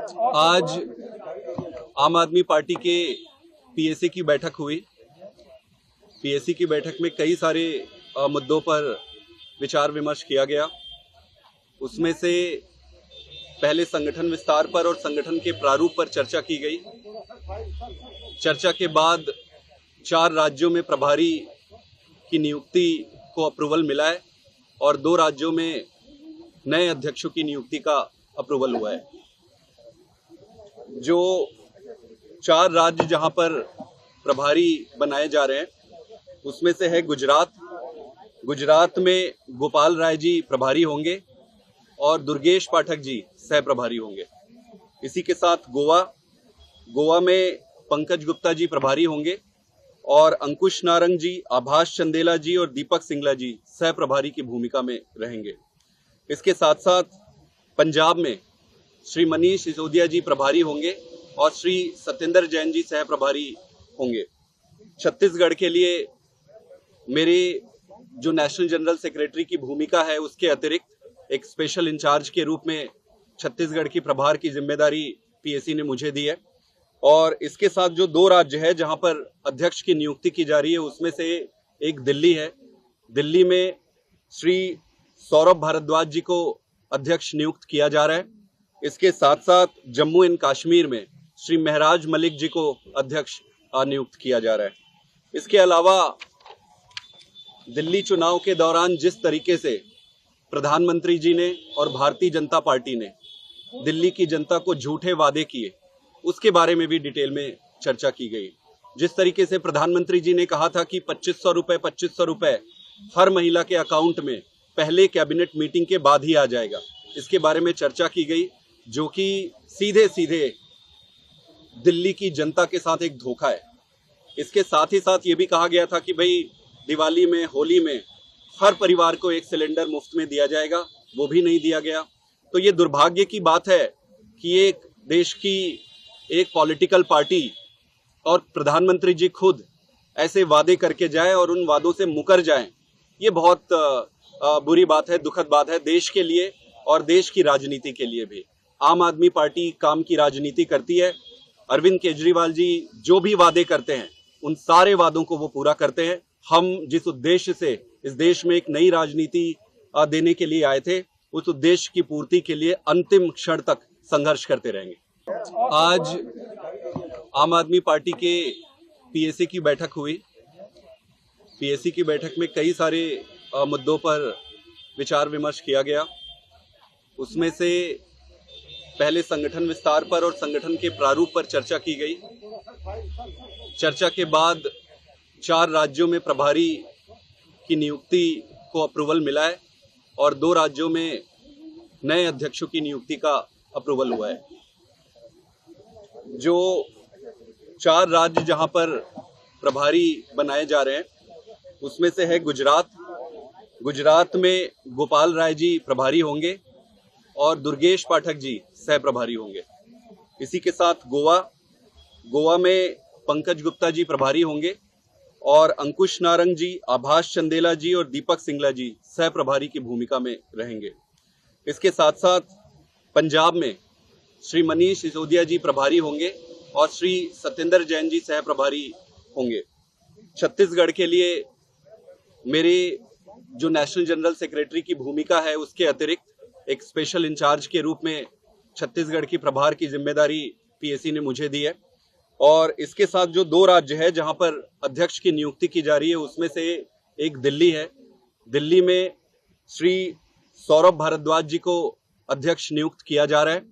आज आम आदमी पार्टी के पीएसी की बैठक हुई। पीएसी की बैठक में कई सारे मुद्दों पर विचार विमर्श किया गया। उसमें से पहले संगठन विस्तार पर और संगठन के प्रारूप पर चर्चा की गई। चर्चा के बाद 4 राज्यों में प्रभारी की नियुक्ति को अप्रूवल मिला है और 2 राज्यों में नए अध्यक्षों की नियुक्ति का अप्रूवल हुआ है। जो 4 राज्य जहां पर प्रभारी बनाए जा रहे हैं उसमें से है गुजरात। गुजरात में गोपाल राय जी प्रभारी होंगे और दुर्गेश पाठक जी सह प्रभारी होंगे। इसी के साथ गोवा में पंकज गुप्ता जी प्रभारी होंगे और अंकुश नारंग जी, आभास चंदेला जी और दीपक सिंगला जी सह प्रभारी की भूमिका में रहेंगे। इसके साथ साथ पंजाब में श्री मनीष सिसोदिया जी प्रभारी होंगे और श्री सत्येंद्र जैन जी सह प्रभारी होंगे। छत्तीसगढ़ के लिए मेरे जो नेशनल जनरल सेक्रेटरी की भूमिका है उसके अतिरिक्त एक स्पेशल इंचार्ज के रूप में छत्तीसगढ़ की प्रभार की जिम्मेदारी पीएसी ने मुझे दी है। और इसके साथ जो 2 राज्य है जहां पर अध्यक्ष की नियुक्ति की जा रही है उसमें से एक दिल्ली है। दिल्ली में श्री सौरभ भारद्वाज जी को अध्यक्ष नियुक्त किया जा रहा है। इसके साथ साथ जम्मू एंड कश्मीर में श्री महराज मलिक जी को अध्यक्ष नियुक्त किया जा रहा है। इसके अलावा दिल्ली चुनाव के दौरान जिस तरीके से प्रधानमंत्री जी ने और भारतीय जनता पार्टी ने दिल्ली की जनता को झूठे वादे किए उसके बारे में भी डिटेल में चर्चा की गई। जिस तरीके से प्रधानमंत्री जी ने कहा था कि 2500 रुपए हर महिला के अकाउंट में पहले कैबिनेट मीटिंग के बाद ही आ जाएगा, इसके बारे में चर्चा की गई, जो कि सीधे सीधे दिल्ली की जनता के साथ एक धोखा है। इसके साथ ही साथ ये भी कहा गया था कि भाई दिवाली में, होली में हर परिवार को 1 सिलेंडर मुफ्त में दिया जाएगा, वो भी नहीं दिया गया। तो ये दुर्भाग्य की बात है कि एक देश की एक पॉलिटिकल पार्टी और प्रधानमंत्री जी खुद ऐसे वादे करके जाए और उन वादों से मुकर जाएं। ये बहुत बुरी बात है, दुखद बात है देश के लिए और देश की राजनीति के लिए भी। आम आदमी पार्टी काम की राजनीति करती है। अरविंद केजरीवाल जी जो भी वादे करते हैं उन सारे वादों को वो पूरा करते हैं। हम जिस उद्देश्य से इस देश में एक नई राजनीति देने के लिए आए थे उस उद्देश्य की पूर्ति के लिए अंतिम क्षण तक संघर्ष करते रहेंगे। आज आम आदमी पार्टी के पीएसी की बैठक हुई। पीएसी की बैठक में कई सारे मुद्दों पर विचार विमर्श किया गया। उसमें से पहले संगठन विस्तार पर और संगठन के प्रारूप पर चर्चा की गई। चर्चा के बाद 4 राज्यों में प्रभारी की नियुक्ति को अप्रूवल मिला है और 2 राज्यों में नए अध्यक्षों की नियुक्ति का अप्रूवल हुआ है। जो 4 राज्य जहां पर प्रभारी बनाए जा रहे हैं उसमें से है गुजरात। गुजरात में गोपाल राय जी प्रभारी होंगे और दुर्गेश पाठक जी सह प्रभारी होंगे। इसी के साथ गोवा में पंकज गुप्ता जी प्रभारी होंगे और अंकुश नारंग जी, आभास चंदेला जी और दीपक सिंगला जी सह प्रभारी की भूमिका में रहेंगे। इसके साथ साथ पंजाब में श्री मनीष सिसोदिया जी प्रभारी होंगे और श्री सत्येंद्र जैन जी सह प्रभारी होंगे। छत्तीसगढ़ के लिए मेरे जो नेशनल जनरल सेक्रेटरी की भूमिका है उसके अतिरिक्त एक स्पेशल इंचार्ज के रूप में छत्तीसगढ़ की प्रभार की जिम्मेदारी पीएसी ने मुझे दी है। और इसके साथ जो 2 राज्य है जहां पर अध्यक्ष की नियुक्ति की जा रही है उसमें से एक दिल्ली है। दिल्ली में श्री सौरभ भारद्वाज जी को अध्यक्ष नियुक्त किया जा रहा है।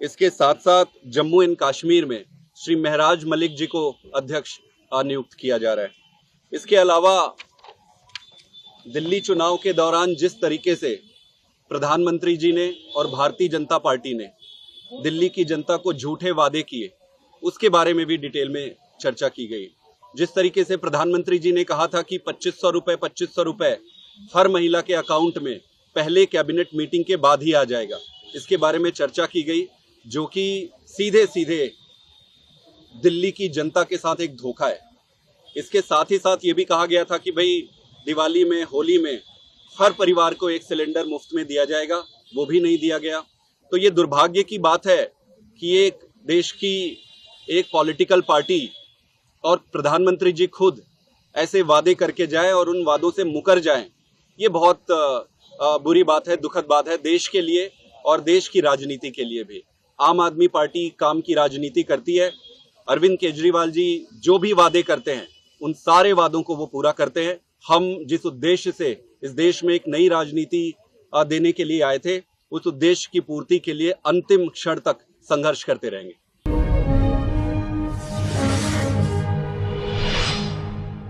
इसके साथ साथ जम्मू एंड कश्मीर में श्री महराज मलिक जी को अध्यक्ष नियुक्त किया जा रहा है। इसके अलावा दिल्ली चुनाव के दौरान जिस तरीके से प्रधानमंत्री जी ने और भारतीय जनता पार्टी ने दिल्ली की जनता को झूठे वादे किए उसके बारे में भी डिटेल में चर्चा की गई। जिस तरीके से प्रधानमंत्री जी ने कहा था कि 2500 रुपए हर महिला के अकाउंट में पहले कैबिनेट मीटिंग के बाद ही आ जाएगा, इसके बारे में चर्चा की गई, जो कि सीधे सीधे दिल्ली की जनता के साथ एक धोखा है। इसके साथ ही साथ ये भी कहा गया था कि भाई दिवाली में, होली में हर परिवार को 1 सिलेंडर मुफ्त में दिया जाएगा, वो भी नहीं दिया गया। तो ये दुर्भाग्य की बात है कि एक देश की एक पॉलिटिकल पार्टी और प्रधानमंत्री जी खुद ऐसे वादे करके जाए और उन वादों से मुकर जाएं, ये बहुत बुरी बात है, दुखद बात है देश के लिए और देश की राजनीति के लिए भी। आम आदमी पार्टी काम की राजनीति करती है। अरविंद केजरीवाल जी जो भी वादे करते हैं उन सारे वादों को वो पूरा करते हैं। हम जिस उद्देश्य से इस देश में एक नई राजनीति देने के लिए आए थे, उस उद्देश्य की पूर्ति के लिए अंतिम क्षण तक संघर्ष करते रहेंगे।